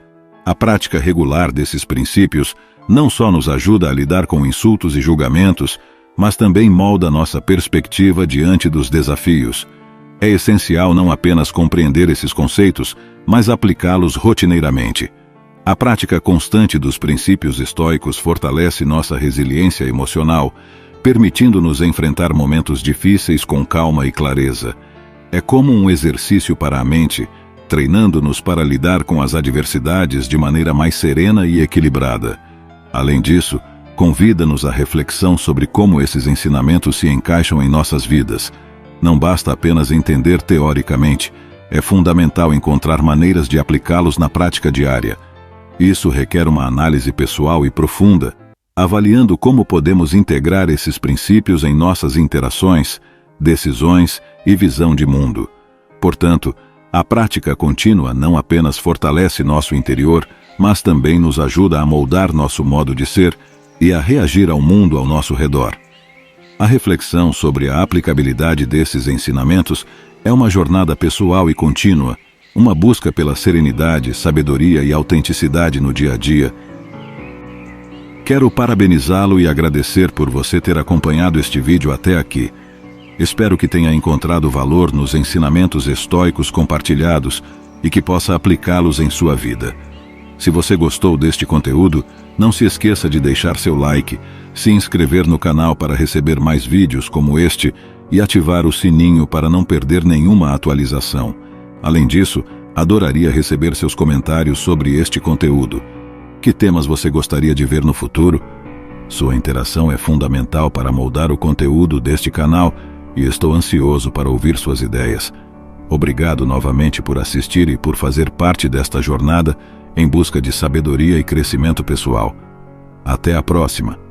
A prática regular desses princípios não só nos ajuda a lidar com insultos e julgamentos, mas também molda nossa perspectiva diante dos desafios. É essencial não apenas compreender esses conceitos, mas aplicá-los rotineiramente. A prática constante dos princípios estoicos fortalece nossa resiliência emocional, permitindo-nos enfrentar momentos difíceis com calma e clareza. É como um exercício para a mente, treinando-nos para lidar com as adversidades de maneira mais serena e equilibrada. Além disso, convida-nos à reflexão sobre como esses ensinamentos se encaixam em nossas vidas. Não basta apenas entender teoricamente, é fundamental encontrar maneiras de aplicá-los na prática diária. Isso requer uma análise pessoal e profunda, avaliando como podemos integrar esses princípios em nossas interações, decisões e visão de mundo. Portanto, a prática contínua não apenas fortalece nosso interior, mas também nos ajuda a moldar nosso modo de ser e a reagir ao mundo ao nosso redor. A reflexão sobre a aplicabilidade desses ensinamentos é uma jornada pessoal e contínua, uma busca pela serenidade, sabedoria e autenticidade no dia a dia. Quero parabenizá-lo e agradecer por você ter acompanhado este vídeo até aqui. Espero que tenha encontrado valor nos ensinamentos estoicos compartilhados e que possa aplicá-los em sua vida. Se você gostou deste conteúdo, não se esqueça de deixar seu like, se inscrever no canal para receber mais vídeos como este e ativar o sininho para não perder nenhuma atualização. Além disso, adoraria receber seus comentários sobre este conteúdo. Que temas você gostaria de ver no futuro? Sua interação é fundamental para moldar o conteúdo deste canal e estou ansioso para ouvir suas ideias. Obrigado novamente por assistir e por fazer parte desta jornada em busca de sabedoria e crescimento pessoal. Até a próxima!